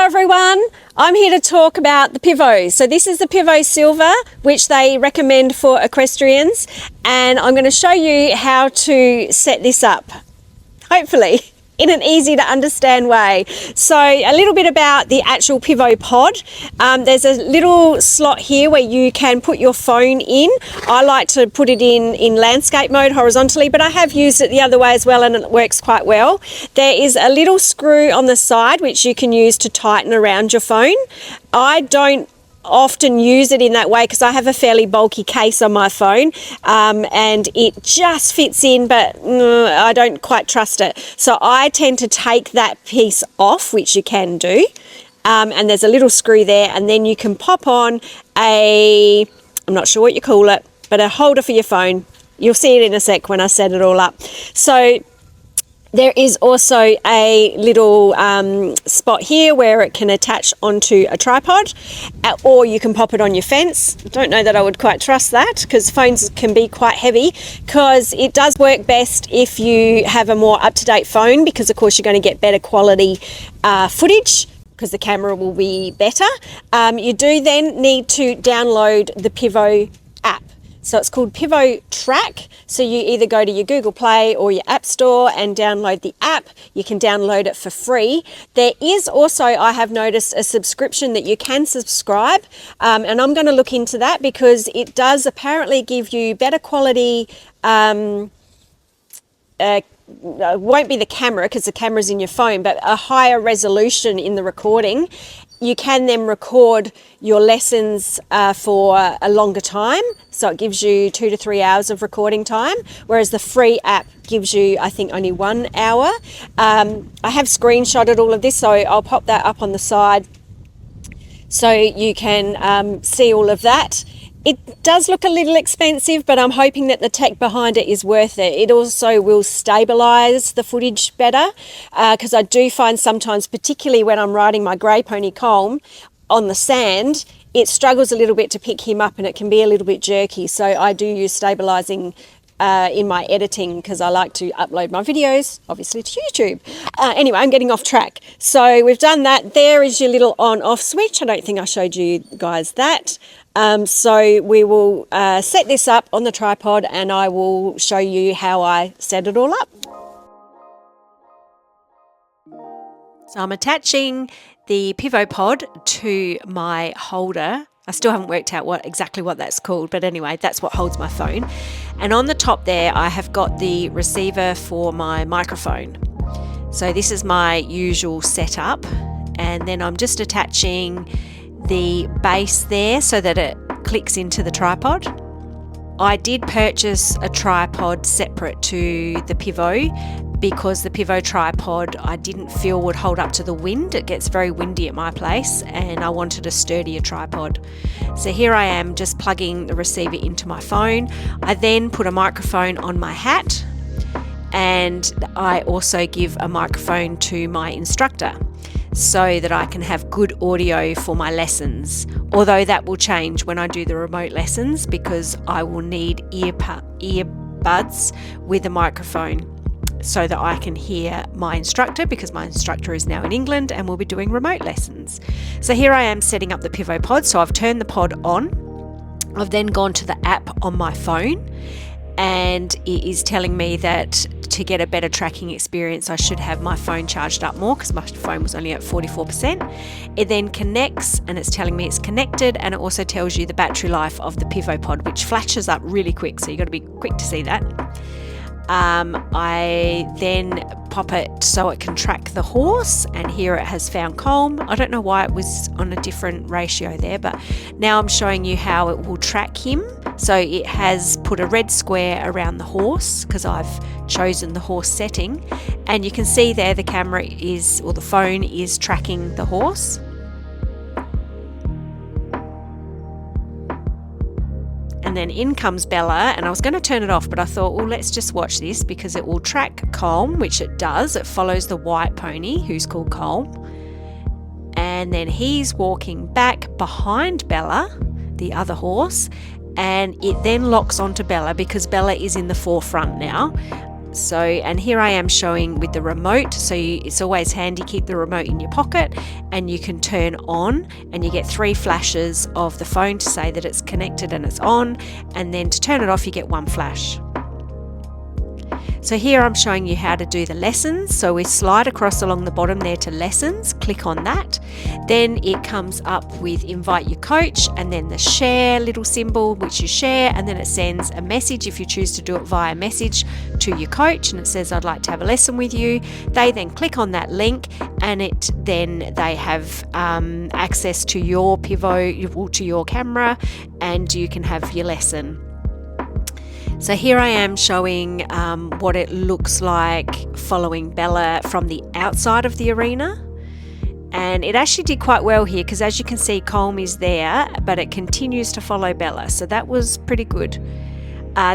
Hello everyone, I'm here to talk about the PIVO. So this is the PIVO Silver, which they recommend for equestrians, and I'm going to show you how to set this up, hopefully in an easy to understand way. So a little bit about the actual PIVO pod. There's a little slot here where you can put your phone in. I like to put it in landscape mode horizontally, but I have used it the other way as well and it works quite well. There is a little screw on the side which you can use to tighten around your phone. I don't often use it in that way because I have a fairly bulky case on my phone and it just fits in, but I don't quite trust it. So I tend to take that piece off, which you can do, and there's a little screw there, and then you can pop on I'm not sure what you call it, but a holder for your phone. You'll see it in a sec when I set it all up. So there is also a little spot here where it can attach onto a tripod, or you can pop it on your fence. Don't know that I would quite trust that because phones can be quite heavy, because it does work best if you have a more up-to-date phone, because of course you're going to get better quality footage because the camera will be better. You do then need to download the PIVO app. So it's called PIVO Track. So you either go to your Google Play or your App Store and download the app. You can download it for free. There is also, I have noticed, a subscription that you can subscribe. And I'm going to look into that because it does apparently give you better quality. Won't be the camera because the camera's in your phone, but a higher resolution in the recording. You can then record your lessons for a longer time. So it gives you 2 to 3 hours of recording time, whereas the free app gives you, I think, only 1 hour. I have screenshotted all of this, so I'll pop that up on the side so you can see all of that. It does look a little expensive, but I'm hoping that the tech behind it is worth it. It also will stabilise the footage better, because I do find sometimes, particularly when I'm riding my grey pony Colm on the sand, it struggles a little bit to pick him up and it can be a little bit jerky. So I do use stabilising in my editing because I like to upload my videos, obviously, to YouTube. Anyway, I'm getting off track. So we've done that. There is your little on-off switch. I don't think I showed you guys that. So we will set this up on the tripod and I will show you how I set it all up. So I'm attaching the PIVO pod to my holder. I still haven't worked out exactly what that's called, but anyway, that's what holds my phone. And on the top there, I have got the receiver for my microphone. So this is my usual setup. And then I'm just attaching the base there so that it clicks into the tripod. I did purchase a tripod separate to the PIVO because the PIVO tripod I didn't feel would hold up to the wind. It gets very windy at my place and I wanted a sturdier tripod. So here I am just plugging the receiver into my phone. I then put a microphone on my hat, and I also give a microphone to my instructor so that I can have good audio for my lessons, although that will change when I do the remote lessons because I will need earbuds with a microphone so that I can hear my instructor, because my instructor is now in England and we'll be doing remote lessons. So here I am setting up the PIVO pod. So I've turned the pod on. I've then gone to the app on my phone, and it is telling me that to get a better tracking experience, I should have my phone charged up more because my phone was only at 44%. It then connects and it's telling me it's connected, and it also tells you the battery life of the PIVO pod, which flashes up really quick. So you've got to be quick to see that. I then pop it so it can track the horse, and here it has found Colm. I don't know why it was on a different ratio there, but now I'm showing you how it will track him. So it has put a red square around the horse because I've chosen the horse setting, and you can see there the camera is, or the phone is tracking the horse. And then in comes Bella, and I was going to turn it off, but I thought, well, let's just watch this because it will track Colm, which it does. It follows the white pony who's called Colm, and then he's walking back behind Bella, the other horse, and it then locks onto Bella because Bella is in the forefront now. So, and here I am showing with the remote, so it's always handy, keep the remote in your pocket, and you can turn on, and you get 3 flashes of the phone to say that it's connected and it's on, and then to turn it off you get 1 flash. So here I'm showing you how to do the lessons. So we slide across along the bottom there to lessons, click on that. Then it comes up with invite your coach, and then the share little symbol which you share, and then it sends a message if you choose to do it via message to your coach, and it says I'd like to have a lesson with you. They then click on that link, and they have access to your PIVO, to your camera, and you can have your lesson. So here I am showing what it looks like following Bella from the outside of the arena. And it actually did quite well here, because as you can see, Colm is there, but it continues to follow Bella. So that was pretty good.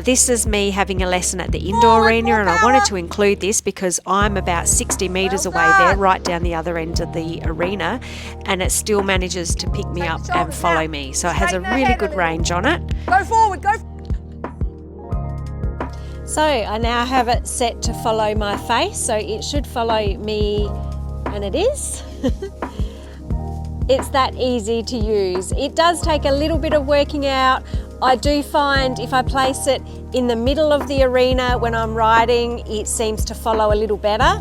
This is me having a lesson at the indoor arena, and I wanted to include this because I'm about 60 metres away there, right down the other end of the arena, and it still manages to pick me up and follow me. So it has a really good range on it. Go forward, go. So I now have it set to follow my face, so it should follow me, and it is. It's that easy to use. It does take a little bit of working out. I do find if I place it in the middle of the arena when I'm riding, it seems to follow a little better.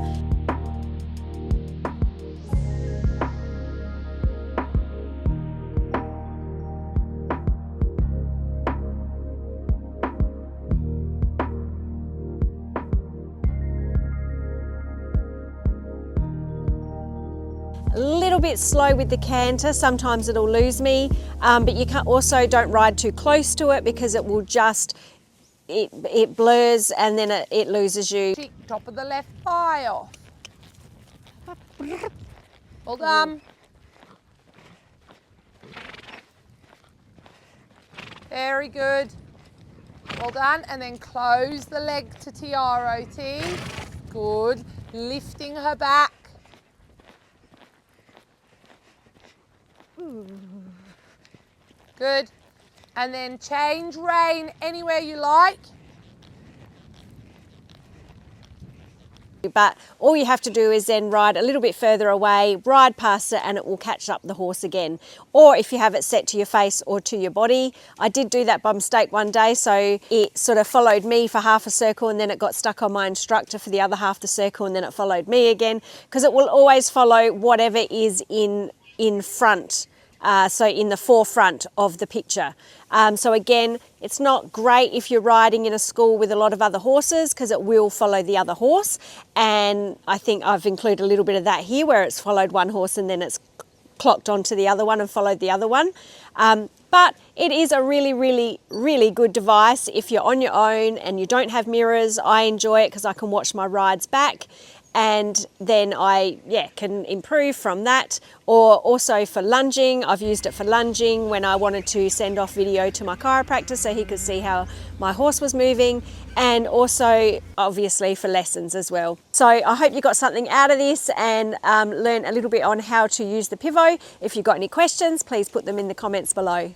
A little bit slow with the canter, sometimes it'll lose me, but you don't ride too close to it, because it will it blurs and then it loses you. Top of the left thigh off. Well done. Very good. Well done, and then close the leg to TROT. Good. Lifting her back. Good. And then change rein anywhere you like. But all you have to do is then ride a little bit further away, ride past it, and it will catch up the horse again. Or if you have it set to your face or to your body. I did do that by mistake one day, so it sort of followed me for half a circle, and then it got stuck on my instructor for the other half the circle, and then it followed me again, because it will always follow whatever is in front. So in the forefront of the picture. So again, it's not great if you're riding in a school with a lot of other horses, because it will follow the other horse. And I think I've included a little bit of that here, where it's followed one horse and then it's clocked onto the other one and followed the other one. But it is a really, really, really good device if you're on your own and you don't have mirrors. I enjoy it because I can watch my rides back, and then I can improve from that. Or also for lunging, I've used it for lunging when I wanted to send off video to my chiropractor so he could see how my horse was moving, and also obviously for lessons as well. So I hope you got something out of this and learned a little bit on how to use the PIVO. If you've got any questions, please put them in the comments below.